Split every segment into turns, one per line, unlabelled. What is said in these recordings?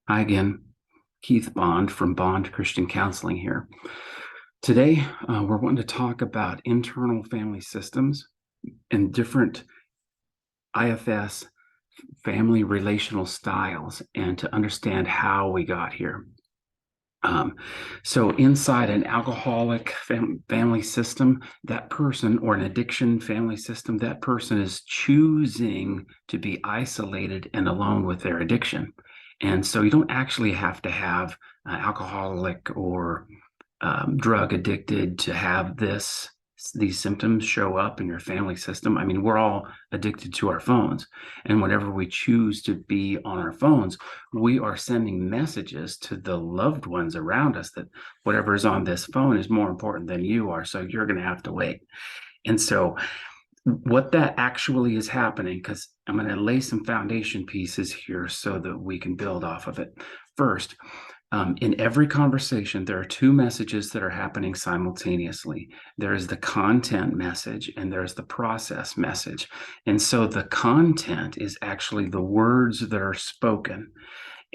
Hi again, Keith Bond from Bond Christian Counseling here. Today, we're wanting to talk about internal family systems and different IFS family relational styles and to understand how we got here. So inside an alcoholic family system, that person, or an addiction family system, that person is choosing to be isolated and alone with their addiction. And so you don't actually have to have alcoholic or drug addicted to have these symptoms show up in your family system. I mean, we're all addicted to our phones, and whenever we choose to be on our phones, we are sending messages to the loved ones around us that whatever is on this phone is more important than you are, so you're going to have to wait. And so what that actually is happening, because I'm going to lay some foundation pieces here so that we can build off of it. First, in every conversation, there are two messages that are happening simultaneously. There is the content message and there's the process message. And so the content is actually the words that are spoken.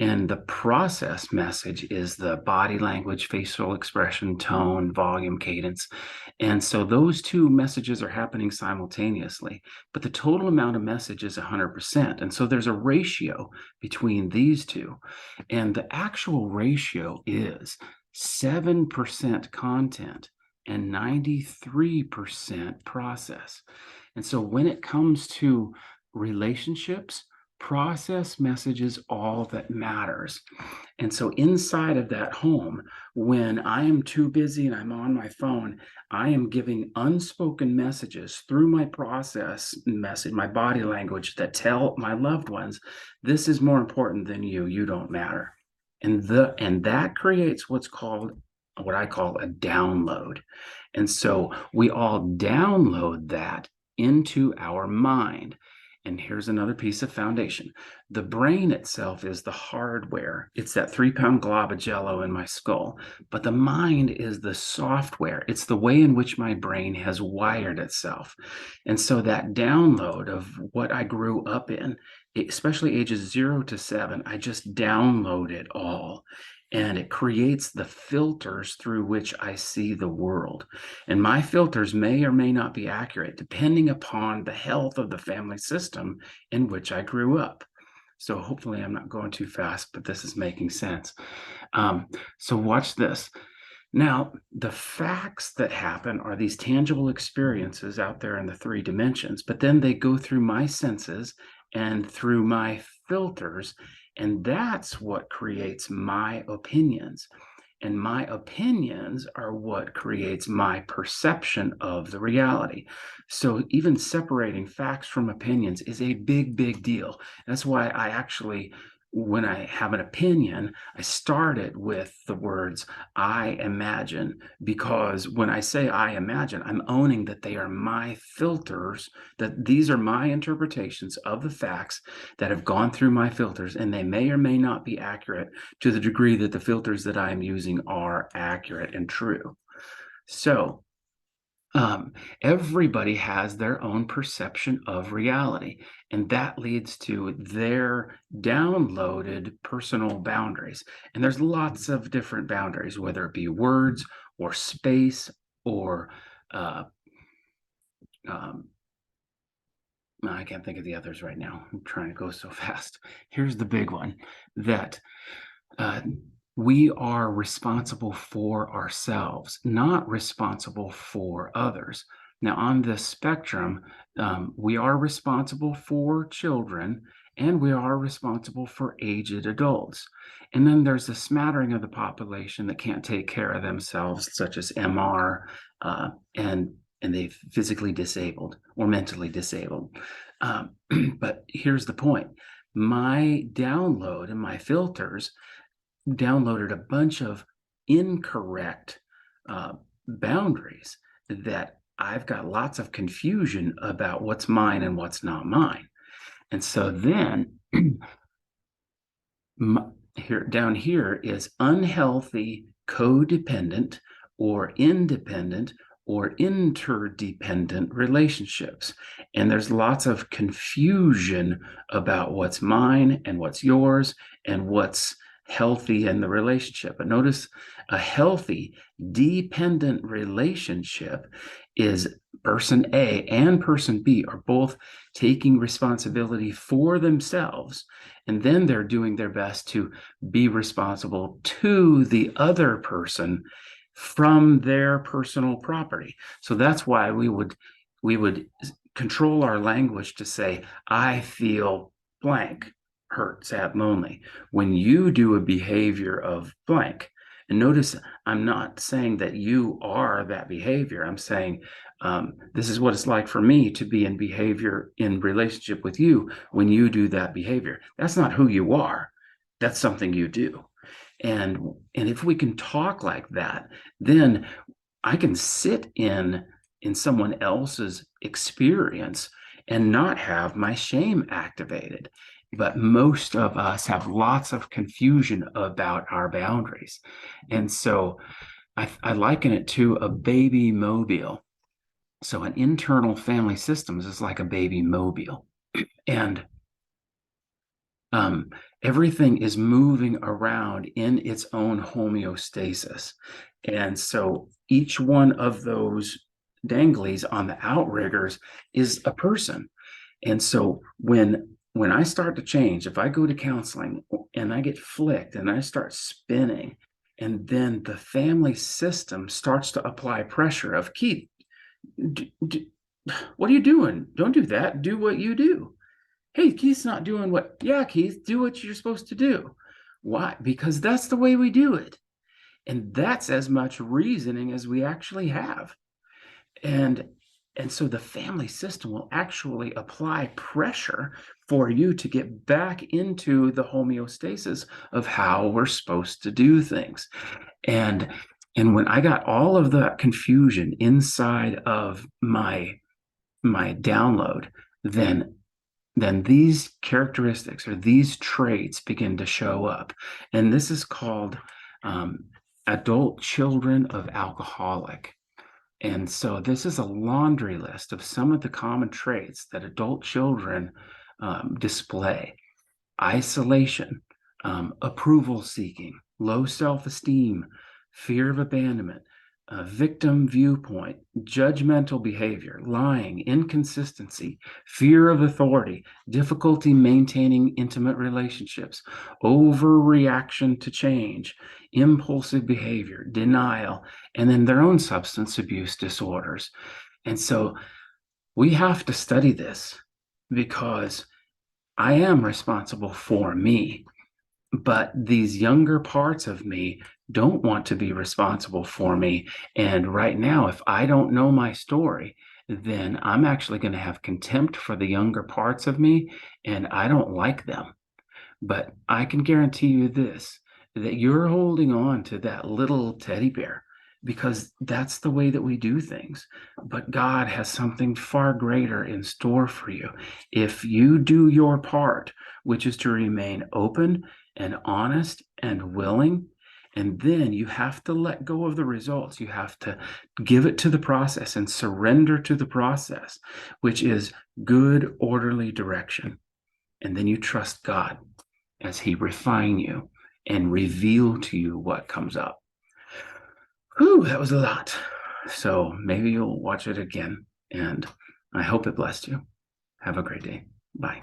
And the process message is the body language, facial expression, tone, volume, cadence. And so those two messages are happening simultaneously, but the total amount of message is 100%. And so there's a ratio between these two. And the actual ratio is 7% content and 93% process. And so when it comes to relationships, process message is all that matters. And so inside of that home, when I am too busy and I'm on my phone, I am giving unspoken messages through my process message, my body language, that tell my loved ones, this is more important than you. You don't matter. And that creates what I call a download. And so we all download that into our mind. And here's another piece of foundation. The brain itself is the hardware. It's that 3-pound glob of jello in my skull. But the mind is the software. It's the way in which my brain has wired itself. And so that download of what I grew up in, especially ages 0 to 7, I just download it all. And it creates the filters through which I see the world. And my filters may or may not be accurate, depending upon the health of the family system in which I grew up. So hopefully I'm not going too fast, but this is making sense. So watch this. Now, the facts that happen are these tangible experiences out there in the 3 dimensions, but then they go through my senses and through my filters, and that's what creates my opinions. And my opinions are what creates my perception of the reality. So even separating facts from opinions is a big, big deal. That's why I actually, when I have an opinion, I start it with the words, I imagine, because when I say I imagine, I'm owning that they are my filters, that these are my interpretations of the facts that have gone through my filters, and they may or may not be accurate to the degree that the filters that I'm using are accurate and true. So everybody has their own perception of reality, and that leads to their downloaded personal boundaries. And there's lots of different boundaries, whether it be words or space or um, I can't think of the others right now. I'm trying to go so fast. Here's the big one, that uh, we are responsible for ourselves, not responsible for others. Now, on this spectrum, we are responsible for children and we are responsible for aged adults. And then there's a smattering of the population that can't take care of themselves, such as MR, and they physically disabled or mentally disabled. But here's the point. My download and my filters downloaded a bunch of incorrect boundaries that I've got lots of confusion about what's mine and what's not mine. And so then down here is unhealthy, codependent, or independent, or interdependent relationships. And there's lots of confusion about what's mine and what's yours and what's healthy in the relationship. But notice a healthy, dependent relationship is person A and person B are both taking responsibility for themselves, and then they're doing their best to be responsible to the other person from their personal property. So that's why we would control our language to say, I feel blank, hurt, sad, lonely. When you do a behavior of blank, and notice I'm not saying that you are that behavior. I'm saying this is what it's like for me to be in behavior in relationship with you when you do that behavior. That's not who you are. That's something you do. And if we can talk like that, then I can sit in someone else's experience and not have my shame activated. But most of us have lots of confusion about our boundaries. And so I liken it to a baby mobile. So an internal family systems is like a baby mobile. And um, everything is moving around in its own homeostasis. And so each one of those danglies on the outriggers is a person. And so when I start to change, if I go to counseling and I get flicked and I start spinning, and then the family system starts to apply pressure of Keith, what are you doing? Don't do that. Do what you do. Hey, Keith's not doing what, yeah, Keith, do what you're supposed to do. Why? Because that's the way we do it. And that's as much reasoning as we actually have. And and so the family system will actually apply pressure for you to get back into the homeostasis of how we're supposed to do things. And and when I got all of that confusion inside of my download, then these characteristics or these traits begin to show up. And this is called adult children of alcoholic. And so this is a laundry list of some of the common traits that adult children display: isolation, approval seeking, low self esteem, fear of abandonment, victim viewpoint, judgmental behavior, lying, inconsistency, fear of authority, difficulty maintaining intimate relationships, overreaction to change, impulsive behavior, denial, and then their own substance abuse disorders. And so we have to study this because I am responsible for me, but these younger parts of me don't want to be responsible for me. And right now, if I don't know my story, then I'm actually going to have contempt for the younger parts of me, and I don't like them. But I can guarantee you this, that you're holding on to that little teddy bear because that's the way that we do things. But God has something far greater in store for you. If you do your part, which is to remain open and honest and willing, and then you have to let go of the results. You have to give it to the process and surrender to the process, which is good, orderly direction. And then you trust God as He refine you and reveal to you what comes up. Whew, that was a lot. So maybe you'll watch it again, and I hope it blessed you. Have a great day. Bye.